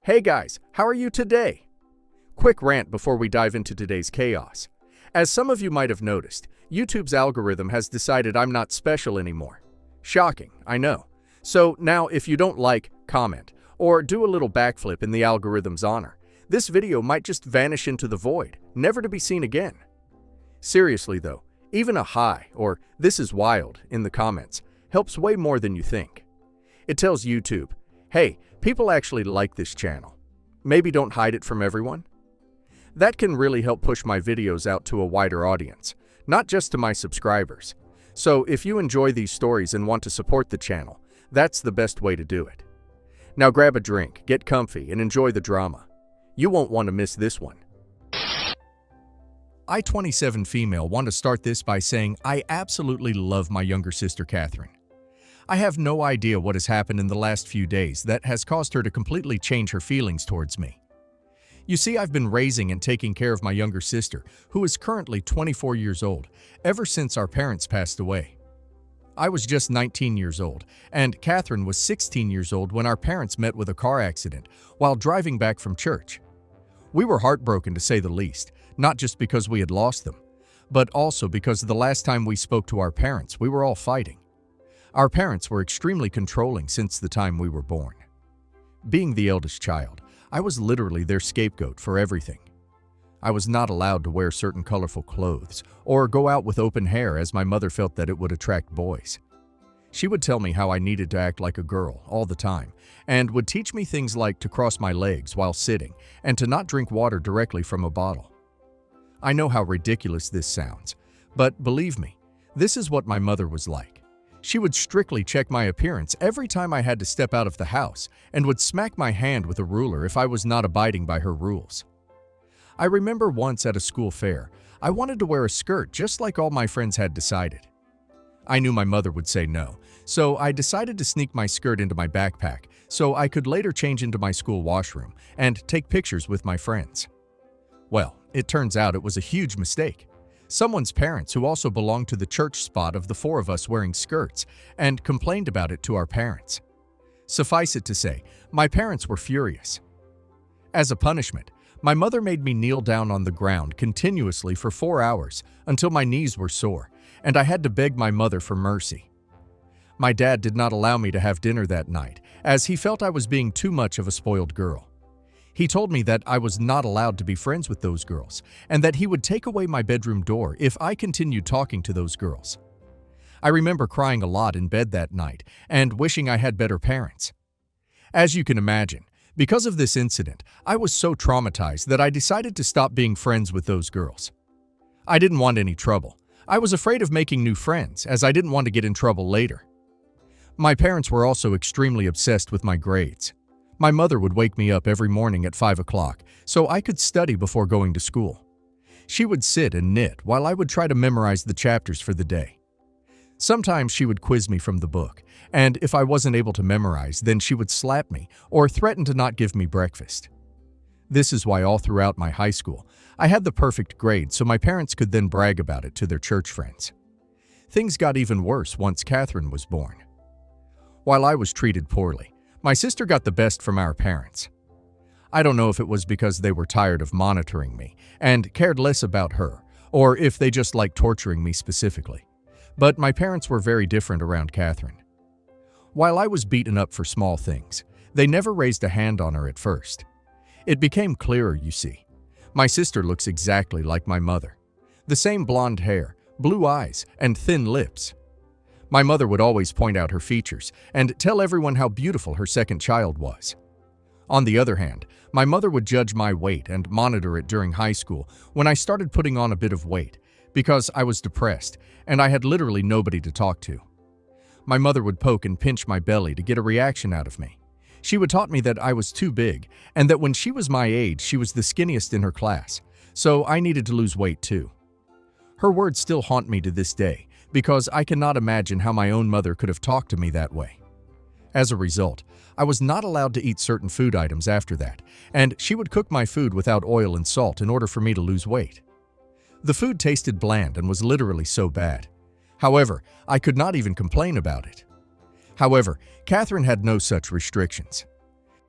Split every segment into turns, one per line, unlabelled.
Hey guys, how are you today? Quick rant before we dive into today's chaos. As some of you might have noticed, YouTube's algorithm has decided I'm not special anymore. Shocking, I know. So now if you don't like, comment, or do a little backflip in the algorithm's honor, this video might just vanish into the void, never to be seen again. Seriously though, even a hi or "this is wild" in the comments helps way more than you think. It tells YouTube, hey, people actually like this channel. Maybe don't hide it from everyone. That can really help push my videos out to a wider audience, not just to my subscribers. So if you enjoy these stories and want to support the channel, that's the best way to do it. Now grab a drink, get comfy, and enjoy the drama. You won't want to miss this one. I, 27 female, want to start this by saying I absolutely love my younger sister Catherine. I have no idea what has happened in the last few days that has caused her to completely change her feelings towards me. You see, I've been raising and taking care of my younger sister, who is currently 24 years old, ever since our parents passed away. I was just 19 years old, and Catherine was 16 years old when our parents met with a car accident while driving back from church. We were heartbroken, to say the least, not just because we had lost them, but also because the last time we spoke to our parents, we were all fighting. Our parents were extremely controlling since the time we were born. Being the eldest child, I was literally their scapegoat for everything. I was not allowed to wear certain colorful clothes or go out with open hair, as my mother felt that it would attract boys. She would tell me how I needed to act like a girl all the time and would teach me things like to cross my legs while sitting and to not drink water directly from a bottle. I know how ridiculous this sounds, but believe me, this is what my mother was like. She would strictly check my appearance every time I had to step out of the house and would smack my hand with a ruler if I was not abiding by her rules. I remember once at a school fair, I wanted to wear a skirt just like all my friends had decided. I knew my mother would say no, so I decided to sneak my skirt into my backpack so I could later change into my school washroom and take pictures with my friends. Well, it turns out it was a huge mistake. Someone's parents, who also belonged to the church, spot of the four of us wearing skirts and complained about it to our parents. Suffice it to say, my parents were furious. As a punishment, my mother made me kneel down on the ground continuously for 4 hours until my knees were sore, and I had to beg my mother for mercy. My dad did not allow me to have dinner that night, as he felt I was being too much of a spoiled girl. He told me that I was not allowed to be friends with those girls, and that he would take away my bedroom door if I continued talking to those girls. I remember crying a lot in bed that night and wishing I had better parents. As you can imagine, because of this incident, I was so traumatized that I decided to stop being friends with those girls. I didn't want any trouble. I was afraid of making new friends, as I didn't want to get in trouble later. My parents were also extremely obsessed with my grades. My mother would wake me up every morning at 5 o'clock so I could study before going to school. She would sit and knit while I would try to memorize the chapters for the day. Sometimes she would quiz me from the book, and if I wasn't able to memorize, then she would slap me or threaten to not give me breakfast. This is why all throughout my high school, I had the perfect grade so my parents could then brag about it to their church friends. Things got even worse once Catherine was born. While I was treated poorly, my sister got the best from our parents. I don't know if it was because they were tired of monitoring me and cared less about her, or if they just liked torturing me specifically. But my parents were very different around Catherine. While I was beaten up for small things, they never raised a hand on her at first. It became clearer, you see. My sister looks exactly like my mother. The same blonde hair, blue eyes, and thin lips. My mother would always point out her features and tell everyone how beautiful her second child was. On the other hand, my mother would judge my weight and monitor it during high school when I started putting on a bit of weight because I was depressed and I had literally nobody to talk to. My mother would poke and pinch my belly to get a reaction out of me. She would taught me that I was too big and that when she was my age, she was the skinniest in her class, so I needed to lose weight too. Her words still haunt me to this day, because I cannot imagine how my own mother could have talked to me that way. As a result, I was not allowed to eat certain food items after that, and she would cook my food without oil and salt in order for me to lose weight. The food tasted bland and was literally so bad. However, I could not even complain about it. However, Catherine had no such restrictions.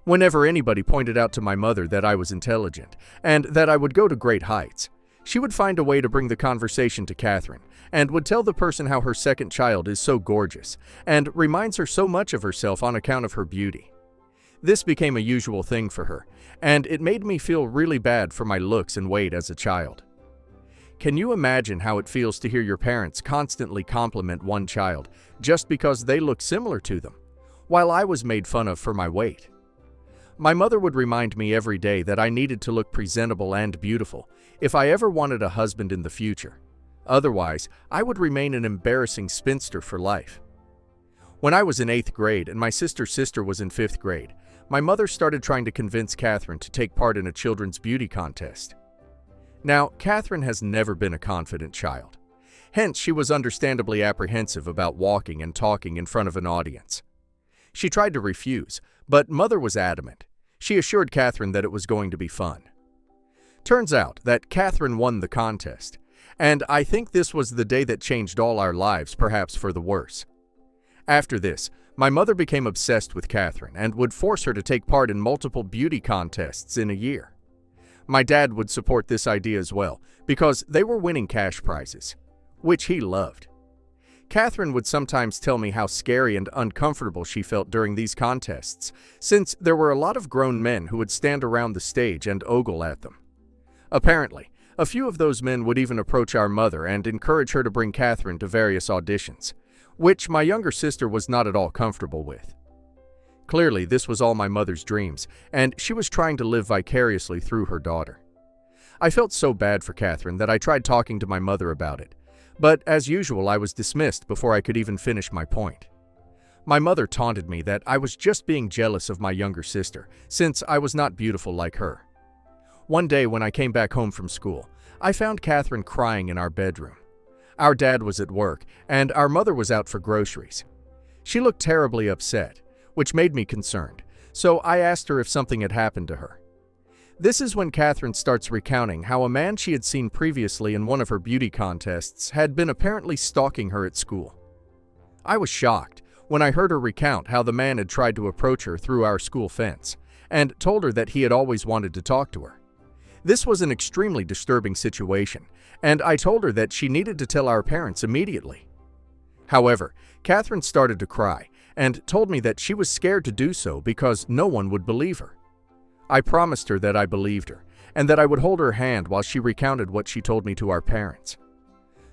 Whenever anybody pointed out to my mother that I was intelligent and that I would go to great heights, she would find a way to bring the conversation to Catherine and would tell the person how her second child is so gorgeous and reminds her so much of herself on account of her beauty. This became a usual thing for her, and it made me feel really bad for my looks and weight as a child. Can you imagine how it feels to hear your parents constantly compliment one child just because they look similar to them, while I was made fun of for my weight? My mother would remind me every day that I needed to look presentable and beautiful if I ever wanted a husband in the future. Otherwise, I would remain an embarrassing spinster for life. When I was in 8th grade and my sister was in 5th grade, my mother started trying to convince Catherine to take part in a children's beauty contest. Now, Catherine has never been a confident child. Hence, she was understandably apprehensive about walking and talking in front of an audience. She tried to refuse, but Mother was adamant. She assured Catherine that it was going to be fun. Turns out that Catherine won the contest, and I think this was the day that changed all our lives, perhaps for the worse. After this, my mother became obsessed with Catherine and would force her to take part in multiple beauty contests in a year. My dad would support this idea as well, because they were winning cash prizes, which he loved. Catherine would sometimes tell me how scary and uncomfortable she felt during these contests, since there were a lot of grown men who would stand around the stage and ogle at them. Apparently, a few of those men would even approach our mother and encourage her to bring Catherine to various auditions, which my younger sister was not at all comfortable with. Clearly, this was all my mother's dreams, and she was trying to live vicariously through her daughter. I felt so bad for Catherine that I tried talking to my mother about it, but as usual, I was dismissed before I could even finish my point. My mother taunted me that I was just being jealous of my younger sister, since I was not beautiful like her. One day when I came back home from school, I found Catherine crying in our bedroom. Our dad was at work, and our mother was out for groceries. She looked terribly upset, which made me concerned, so I asked her if something had happened to her. This is when Catherine starts recounting how a man she had seen previously in one of her beauty contests had been apparently stalking her at school. I was shocked when I heard her recount how the man had tried to approach her through our school fence and told her that he had always wanted to talk to her. This was an extremely disturbing situation, and I told her that she needed to tell our parents immediately. However, Catherine started to cry and told me that she was scared to do so because no one would believe her. I promised her that I believed her and that I would hold her hand while she recounted what she told me to our parents.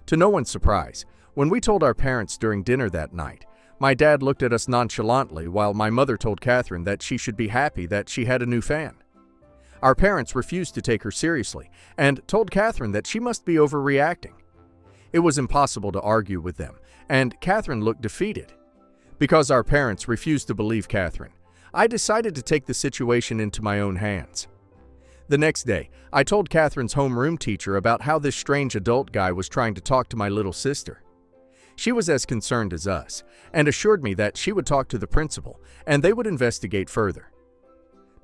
To no one's surprise, when we told our parents during dinner that night, my dad looked at us nonchalantly while my mother told Catherine that she should be happy that she had a new fan. Our parents refused to take her seriously and told Catherine that she must be overreacting. It was impossible to argue with them, and Catherine looked defeated. Because our parents refused to believe Catherine, I decided to take the situation into my own hands. The next day, I told Catherine's homeroom teacher about how this strange adult guy was trying to talk to my little sister. She was as concerned as us, and assured me that she would talk to the principal, and they would investigate further.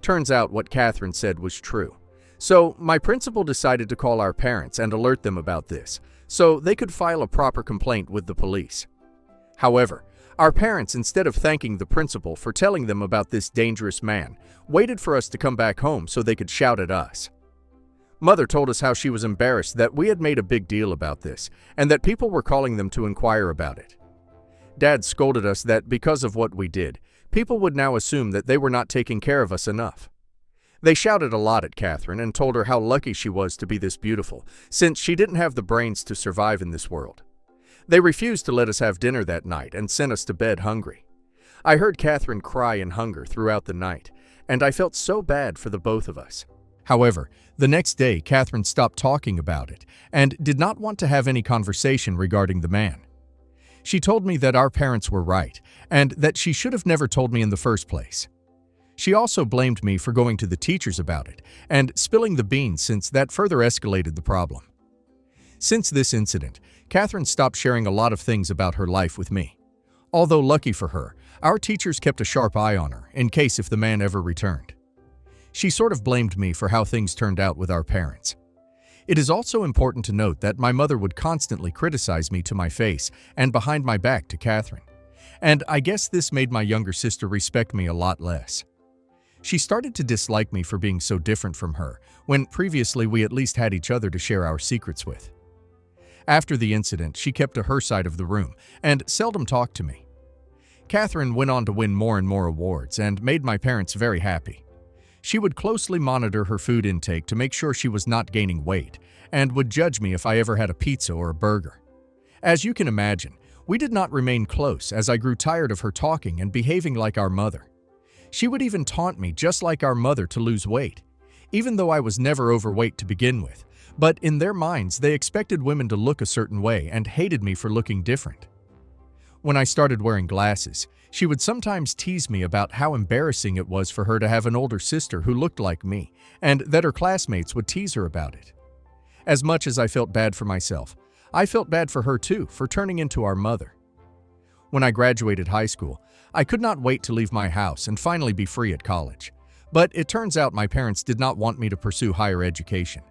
Turns out what Catherine said was true. So my principal decided to call our parents and alert them about this, so they could file a proper complaint with the police. However, our parents, instead of thanking the principal for telling them about this dangerous man, waited for us to come back home so they could shout at us. Mother told us how she was embarrassed that we had made a big deal about this, and that people were calling them to inquire about it. Dad scolded us that because of what we did, people would now assume that they were not taking care of us enough. They shouted a lot at Catherine and told her how lucky she was to be this beautiful, since she didn't have the brains to survive in this world. They refused to let us have dinner that night and sent us to bed hungry. I heard Catherine cry in hunger throughout the night, and I felt so bad for the both of us. However, the next day Catherine stopped talking about it and did not want to have any conversation regarding the man. She told me that our parents were right and that she should have never told me in the first place. She also blamed me for going to the teachers about it and spilling the beans, since that further escalated the problem. Since this incident, Catherine stopped sharing a lot of things about her life with me. Although lucky for her, our teachers kept a sharp eye on her in case if the man ever returned. She sort of blamed me for how things turned out with our parents. It is also important to note that my mother would constantly criticize me to my face and behind my back to Catherine, and I guess this made my younger sister respect me a lot less. She started to dislike me for being so different from her, when previously we at least had each other to share our secrets with. After the incident, she kept to her side of the room and seldom talked to me. Catherine went on to win more and more awards and made my parents very happy. She would closely monitor her food intake to make sure she was not gaining weight, and would judge me if I ever had a pizza or a burger. As you can imagine, we did not remain close as I grew tired of her talking and behaving like our mother. She would even taunt me just like our mother to lose weight, even though I was never overweight to begin with. But in their minds, they expected women to look a certain way and hated me for looking different. When I started wearing glasses, she would sometimes tease me about how embarrassing it was for her to have an older sister who looked like me, and that her classmates would tease her about it. As much as I felt bad for myself, I felt bad for her too for turning into our mother. When I graduated high school, I could not wait to leave my house and finally be free at college. But it turns out my parents did not want me to pursue higher education.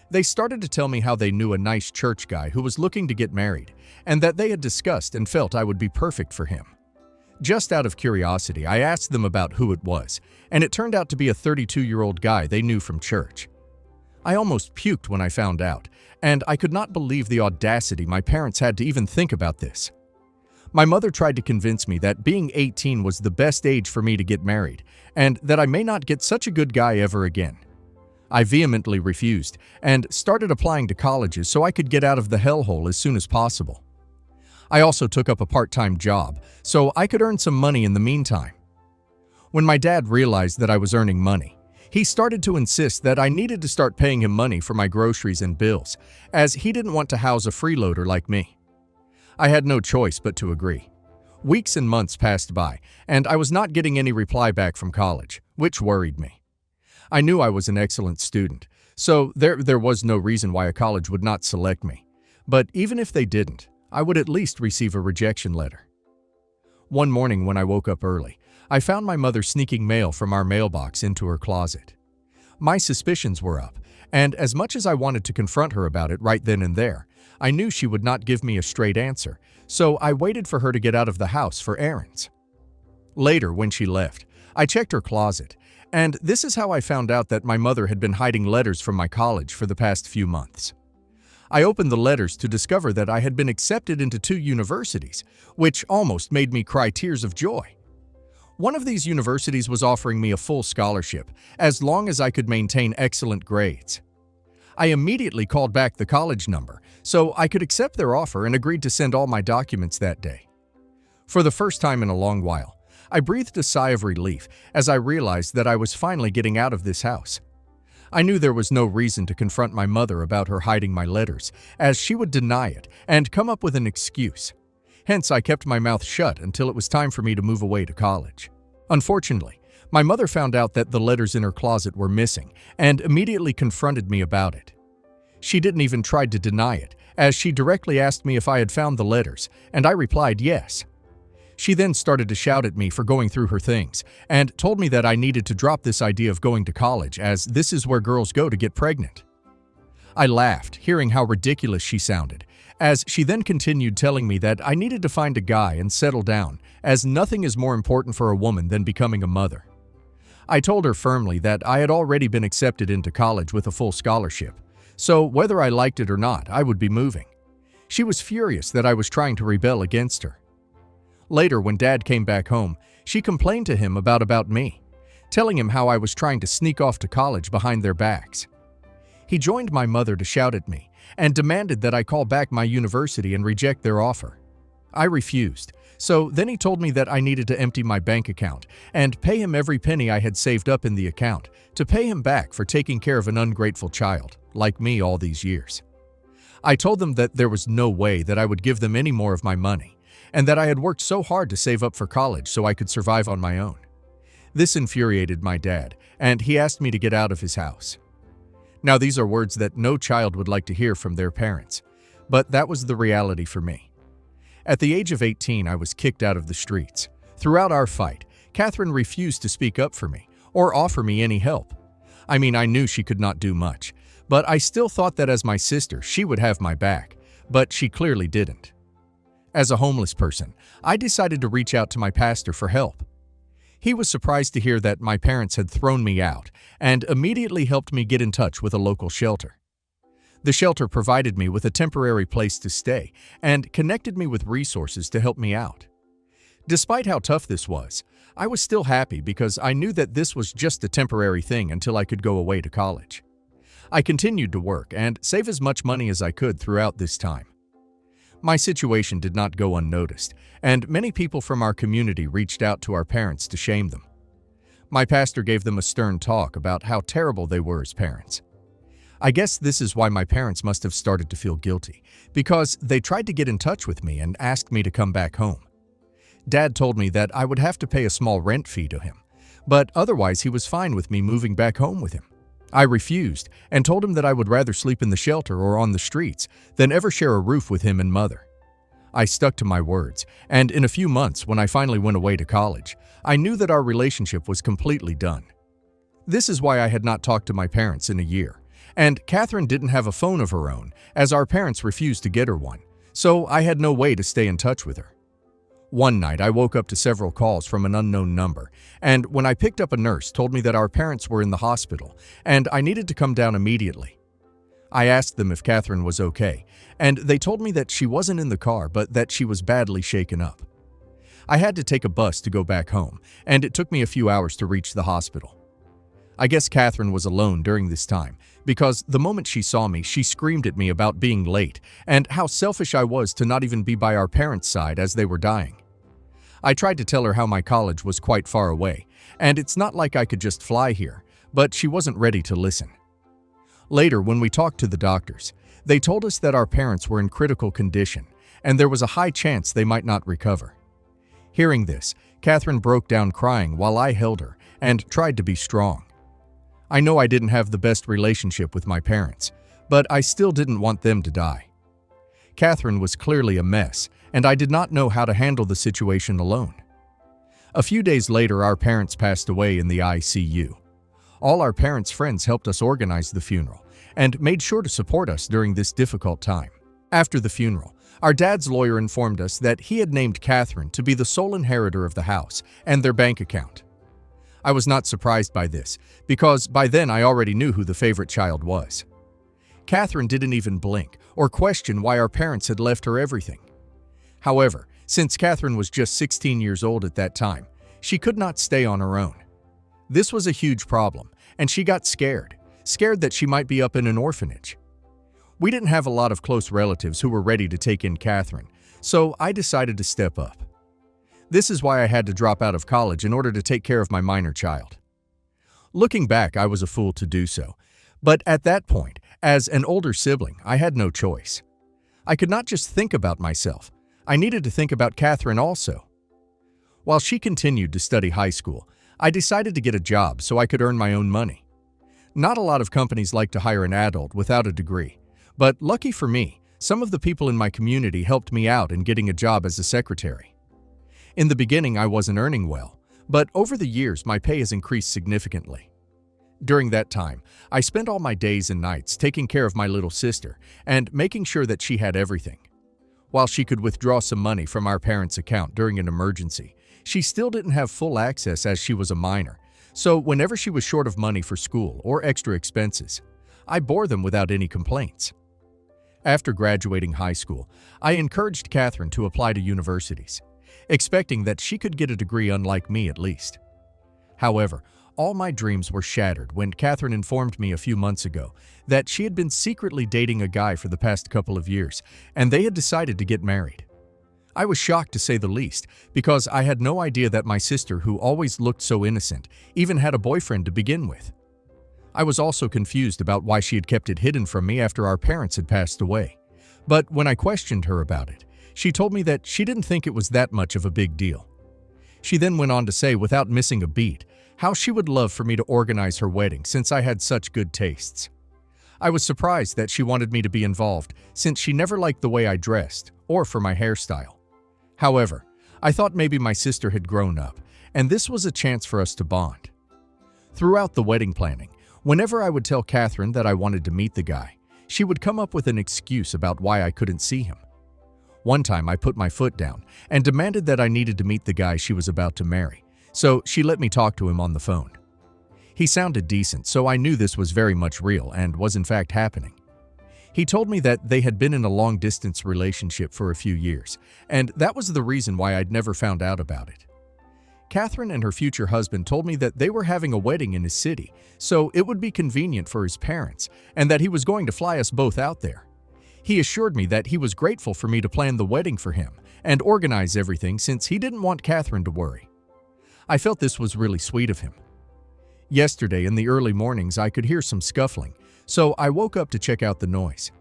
They started to tell me how they knew a nice church guy who was looking to get married, and that they had discussed and felt I would be perfect for him. Just out of curiosity, I asked them about who it was, and it turned out to be a 32-year-old guy they knew from church. I almost puked when I found out, and I could not believe the audacity my parents had to even think about this. My mother tried to convince me that being 18 was the best age for me to get married, and that I may not get such a good guy ever again. I vehemently refused and started applying to colleges so I could get out of the hellhole as soon as possible. I also took up a part-time job so I could earn some money in the meantime. When my dad realized that I was earning money, he started to insist that I needed to start paying him money for my groceries and bills, as he didn't want to house a freeloader like me. I had no choice but to agree. Weeks and months passed by, and I was not getting any reply back from college, which worried me. I knew I was an excellent student, so there was no reason why a college would not select me. But even if they didn't, I would at least receive a rejection letter. One morning when I woke up early, I found my mother sneaking mail from our mailbox into her closet. My suspicions were up, and as much as I wanted to confront her about it right then and there, I knew she would not give me a straight answer, so I waited for her to get out of the house for errands. Later, when she left, I checked her closet, and this is how I found out that my mother had been hiding letters from my college for the past few months. I opened the letters to discover that I had been accepted into 2 universities, which almost made me cry tears of joy. One of these universities was offering me a full scholarship, as long as I could maintain excellent grades. I immediately called back the college number, so I could accept their offer and agreed to send all my documents that day. For the first time in a long while, I breathed a sigh of relief as I realized that I was finally getting out of this house. I knew there was no reason to confront my mother about her hiding my letters, as she would deny it and come up with an excuse. Hence, I kept my mouth shut until it was time for me to move away to college. Unfortunately, my mother found out that the letters in her closet were missing and immediately confronted me about it. She didn't even try to deny it, as she directly asked me if I had found the letters, and I replied yes. She then started to shout at me for going through her things, and told me that I needed to drop this idea of going to college, as this is where girls go to get pregnant. I laughed, hearing how ridiculous she sounded, as she then continued telling me that I needed to find a guy and settle down, as nothing is more important for a woman than becoming a mother. I told her firmly that I had already been accepted into college with a full scholarship, so whether I liked it or not, I would be moving. She was furious that I was trying to rebel against her. Later, when Dad came back home, she complained to him about me, telling him how I was trying to sneak off to college behind their backs. He joined my mother to shout at me and demanded that I call back my university and reject their offer. I refused, so then he told me that I needed to empty my bank account and pay him every penny I had saved up in the account to pay him back for taking care of an ungrateful child, like me all these years. I told them that there was no way that I would give them any more of my money, and that I had worked so hard to save up for college so I could survive on my own. This infuriated my dad, and he asked me to get out of his house. Now, these are words that no child would like to hear from their parents, but that was the reality for me. At the age of 18, I was kicked out of the streets. Throughout our fight, Catherine refused to speak up for me or offer me any help. I mean, I knew she could not do much, but I still thought that as my sister, she would have my back, but she clearly didn't. As a homeless person, I decided to reach out to my pastor for help. He was surprised to hear that my parents had thrown me out and immediately helped me get in touch with a local shelter. The shelter provided me with a temporary place to stay and connected me with resources to help me out. Despite how tough this was, I was still happy because I knew that this was just a temporary thing until I could go away to college. I continued to work and save as much money as I could throughout this time. My situation did not go unnoticed, and many people from our community reached out to our parents to shame them. My pastor gave them a stern talk about how terrible they were as parents. I guess this is why my parents must have started to feel guilty, because they tried to get in touch with me and asked me to come back home. Dad told me that I would have to pay a small rent fee to him, but otherwise he was fine with me moving back home with him. I refused and told him that I would rather sleep in the shelter or on the streets than ever share a roof with him and mother. I stuck to my words, and in a few months, when I finally went away to college, I knew that our relationship was completely done. This is why I had not talked to my parents in a year, and Catherine didn't have a phone of her own, as our parents refused to get her one, so I had no way to stay in touch with her. One night, I woke up to several calls from an unknown number, and when I picked up, a nurse told me that our parents were in the hospital and I needed to come down immediately. I asked them if Catherine was okay, and they told me that she wasn't in the car but that she was badly shaken up. I had to take a bus to go back home, and it took me a few hours to reach the hospital. I guess Catherine was alone during this time, because the moment she saw me, she screamed at me about being late and how selfish I was to not even be by our parents' side as they were dying. I tried to tell her how my college was quite far away, and it's not like I could just fly here, but she wasn't ready to listen. Later, when we talked to the doctors, they told us that our parents were in critical condition, and there was a high chance they might not recover. Hearing this, Catherine broke down crying while I held her and tried to be strong. I know I didn't have the best relationship with my parents, but I still didn't want them to die. Catherine was clearly a mess, and I did not know how to handle the situation alone. A few days later, our parents passed away in the ICU. All our parents' friends helped us organize the funeral and made sure to support us during this difficult time. After the funeral, our dad's lawyer informed us that he had named Catherine to be the sole inheritor of the house and their bank account. I was not surprised by this, because by then I already knew who the favorite child was. Catherine didn't even blink or question why our parents had left her everything. However, since Catherine was just 16 years old at that time, she could not stay on her own. This was a huge problem, and she got scared that she might be up in an orphanage. We didn't have a lot of close relatives who were ready to take in Catherine, so I decided to step up. This is why I had to drop out of college in order to take care of my minor child. Looking back, I was a fool to do so, but at that point, as an older sibling, I had no choice. I could not just think about myself. I needed to think about Catherine also. While she continued to study high school, I decided to get a job so I could earn my own money. Not a lot of companies like to hire an adult without a degree, but lucky for me, some of the people in my community helped me out in getting a job as a secretary. In the beginning, I wasn't earning well, but over the years, my pay has increased significantly. During that time, I spent all my days and nights taking care of my little sister and making sure that she had everything. While she could withdraw some money from our parents' account during an emergency, she still didn't have full access as she was a minor, so whenever she was short of money for school or extra expenses, I bore them without any complaints. After graduating high school, I encouraged Catherine to apply to universities, expecting that she could get a degree unlike me at least. However, all my dreams were shattered when Catherine informed me a few months ago that she had been secretly dating a guy for the past couple of years, and they had decided to get married. I was shocked to say the least, because I had no idea that my sister, who always looked so innocent, even had a boyfriend to begin with. I was also confused about why she had kept it hidden from me after our parents had passed away. But when I questioned her about it, she told me that she didn't think it was that much of a big deal. She then went on to say, without missing a beat, how she would love for me to organize her wedding since I had such good tastes. I was surprised that she wanted me to be involved since she never liked the way I dressed or for my hairstyle. However, I thought maybe my sister had grown up, and this was a chance for us to bond. Throughout the wedding planning, whenever I would tell Catherine that I wanted to meet the guy, she would come up with an excuse about why I couldn't see him. One time I put my foot down and demanded that I needed to meet the guy she was about to marry, so she let me talk to him on the phone. He sounded decent, so I knew this was very much real and was in fact happening. He told me that they had been in a long-distance relationship for a few years, and that was the reason why I'd never found out about it. Catherine and her future husband told me that they were having a wedding in his city, so it would be convenient for his parents, and that he was going to fly us both out there. He assured me that he was grateful for me to plan the wedding for him and organize everything since he didn't want Catherine to worry. I felt this was really sweet of him. Yesterday, in the early mornings, I could hear some scuffling, so I woke up to check out the noise.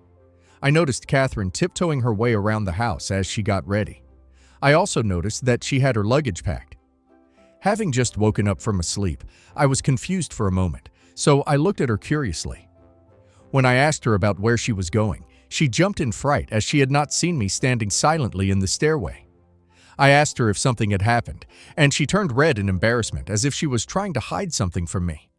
I noticed Catherine tiptoeing her way around the house as she got ready. I also noticed that she had her luggage packed. Having just woken up from a sleep, I was confused for a moment, so I looked at her curiously. When I asked her about where she was going, she jumped in fright as she had not seen me standing silently in the stairway. I asked her if something had happened, and she turned red in embarrassment as if she was trying to hide something from me.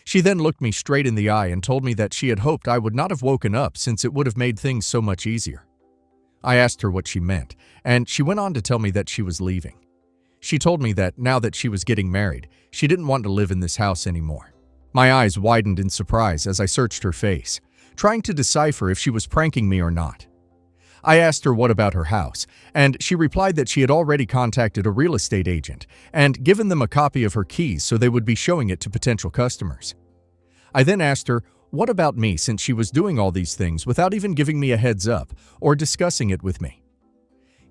She then looked me straight in the eye and told me that she had hoped I would not have woken up since it would have made things so much easier. I asked her what she meant, and she went on to tell me that she was leaving. She told me that now that she was getting married, she didn't want to live in this house anymore. My eyes widened in surprise as I searched her face, trying to decipher if she was pranking me or not. I asked her what about her house, and she replied that she had already contacted a real estate agent and given them a copy of her keys so they would be showing it to potential customers. I then asked her, what about me, since she was doing all these things without even giving me a heads up or discussing it with me?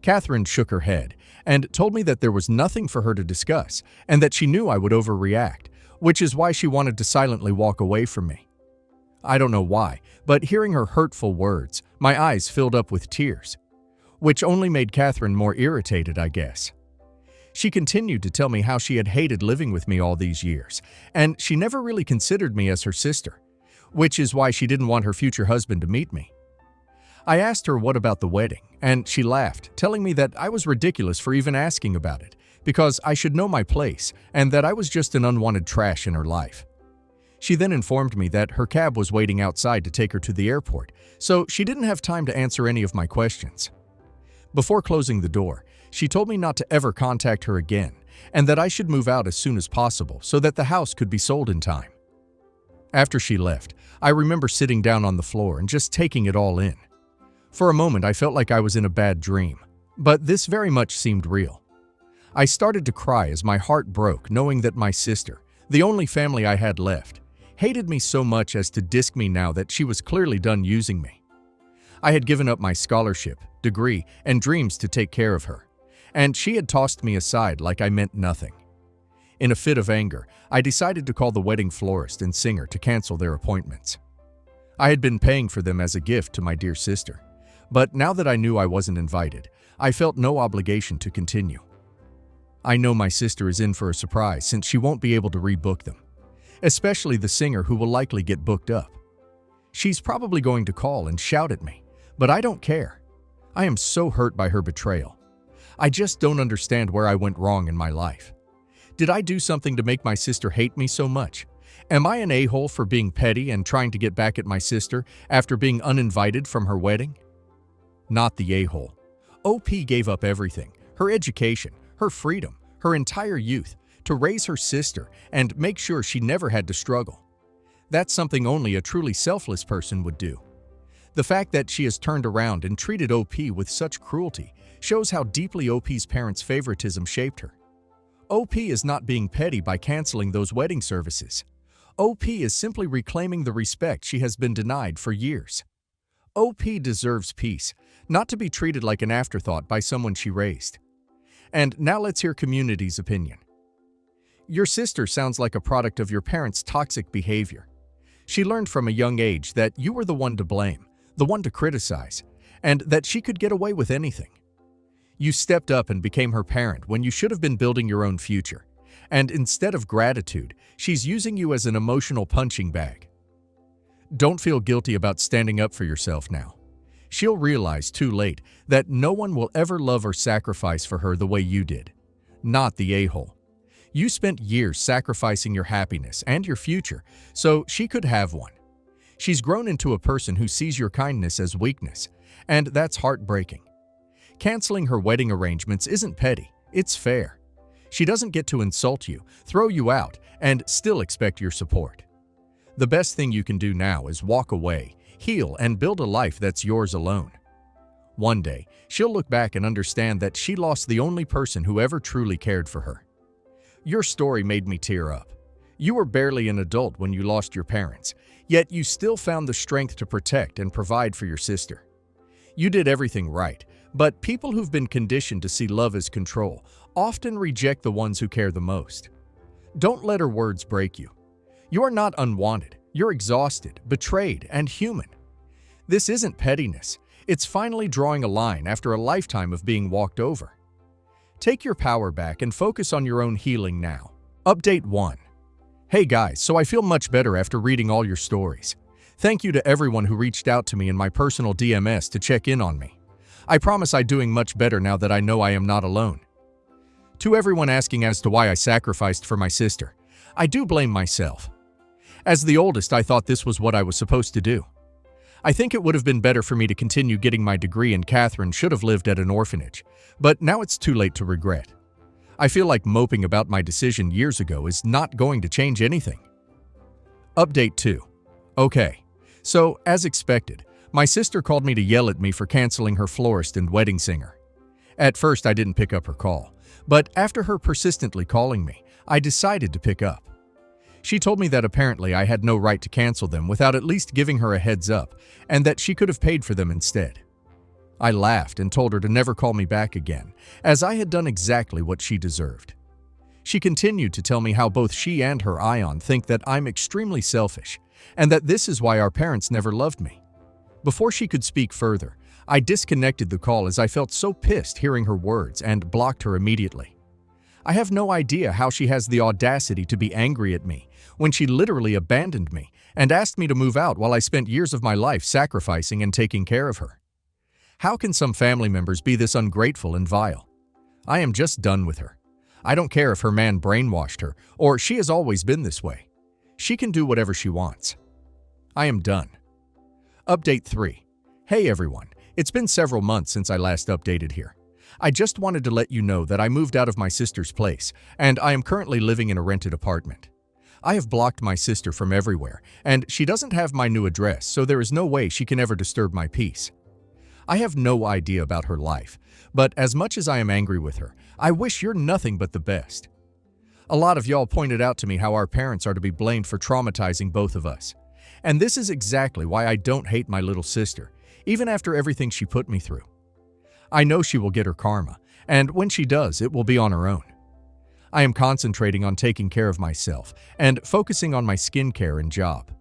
Catherine shook her head and told me that there was nothing for her to discuss and that she knew I would overreact, which is why she wanted to silently walk away from me. I don't know why, but hearing her hurtful words, my eyes filled up with tears, which only made Catherine more irritated, I guess. She continued to tell me how she had hated living with me all these years, and she never really considered me as her sister, which is why she didn't want her future husband to meet me. I asked her what about the wedding, and she laughed, telling me that I was ridiculous for even asking about it, because I should know my place and that I was just an unwanted trash in her life. She then informed me that her cab was waiting outside to take her to the airport, so she didn't have time to answer any of my questions. Before closing the door, she told me not to ever contact her again and that I should move out as soon as possible so that the house could be sold in time. After she left, I remember sitting down on the floor and just taking it all in. For a moment, I felt like I was in a bad dream, but this very much seemed real. I started to cry as my heart broke, knowing that my sister, the only family I had left, hated me so much as to disk me now that she was clearly done using me. I had given up my scholarship, degree, and dreams to take care of her, and she had tossed me aside like I meant nothing. In a fit of anger, I decided to call the wedding florist and singer to cancel their appointments. I had been paying for them as a gift to my dear sister, but now that I knew I wasn't invited, I felt no obligation to continue. I know my sister is in for a surprise since she won't be able to rebook them, especially the singer who will likely get booked up. She's probably going to call and shout at me, but I don't care. I am so hurt by her betrayal. I just don't understand where I went wrong in my life. Did I do something to make my sister hate me so much? Am I an a-hole for being petty and trying to get back at my sister after being uninvited from her wedding? Not the a-hole. OP gave up everything, her education, her freedom, her entire youth, to raise her sister and make sure she never had to struggle. That's something only a truly selfless person would do. The fact that she has turned around and treated OP with such cruelty shows how deeply OP's parents' favoritism shaped her. OP is not being petty by canceling those wedding services. OP is simply reclaiming the respect she has been denied for years. OP deserves peace, not to be treated like an afterthought by someone she raised. And now let's hear community's opinion. Your sister sounds like a product of your parents' toxic behavior. She learned from a young age that you were the one to blame, the one to criticize, and that she could get away with anything. You stepped up and became her parent when you should have been building your own future. And instead of gratitude, she's using you as an emotional punching bag. Don't feel guilty about standing up for yourself now. She'll realize too late that no one will ever love or sacrifice for her the way you did. Not the a-hole. You spent years sacrificing your happiness and your future so she could have one. She's grown into a person who sees your kindness as weakness, and that's heartbreaking. Canceling her wedding arrangements isn't petty, it's fair. She doesn't get to insult you, throw you out, and still expect your support. The best thing you can do now is walk away, heal, and build a life that's yours alone. One day, she'll look back and understand that she lost the only person who ever truly cared for her. Your story made me tear up. You were barely an adult when you lost your parents, yet you still found the strength to protect and provide for your sister. You did everything right, but people who've been conditioned to see love as control often reject the ones who care the most. Don't let her words break you. You are not unwanted. You're exhausted, betrayed, and human. This isn't pettiness. It's finally drawing a line after a lifetime of being walked over. Take your power back and focus on your own healing now. Update 1. Hey guys, so I feel much better after reading all your stories. Thank you to everyone who reached out to me in my personal DMs to check in on me. I promise I'm doing much better now that I know I am not alone. To everyone asking as to why I sacrificed for my sister, I do blame myself. As the oldest, I thought this was what I was supposed to do. I think it would have been better for me to continue getting my degree, and Catherine should have lived at an orphanage, but now it's too late to regret. I feel like moping about my decision years ago is not going to change anything. Update 2. Okay, so as expected, my sister called me to yell at me for canceling her florist and wedding singer. At first, I didn't pick up her call, but after her persistently calling me, I decided to pick up. She told me that apparently I had no right to cancel them without at least giving her a heads up, and that she could have paid for them instead. I laughed and told her to never call me back again, as I had done exactly what she deserved. She continued to tell me how both she and her Ion think that I'm extremely selfish, and that this is why our parents never loved me. Before she could speak further, I disconnected the call as I felt so pissed hearing her words and blocked her immediately. I have no idea how she has the audacity to be angry at me when she literally abandoned me and asked me to move out while I spent years of my life sacrificing and taking care of her. How can some family members be this ungrateful and vile? I am just done with her. I don't care if her man brainwashed her or she has always been this way. She can do whatever she wants. I am done. Update 3. Hey everyone, it's been several months since I last updated here. I just wanted to let you know that I moved out of my sister's place, and I am currently living in a rented apartment. I have blocked my sister from everywhere, and she doesn't have my new address, so there is no way she can ever disturb my peace. I have no idea about her life, but as much as I am angry with her, I wish you're nothing but the best. A lot of y'all pointed out to me how our parents are to be blamed for traumatizing both of us. And this is exactly why I don't hate my little sister, even after everything she put me through. I know she will get her karma, and when she does, it will be on her own. I am concentrating on taking care of myself and focusing on my skincare and job.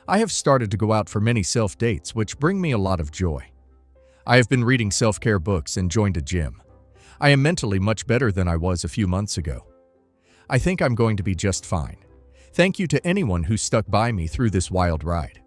I have started to go out for many self-dates, which bring me a lot of joy. I have been reading self-care books and joined a gym. I am mentally much better than I was a few months ago. I think I'm going to be just fine. Thank you to anyone who stuck by me through this wild ride.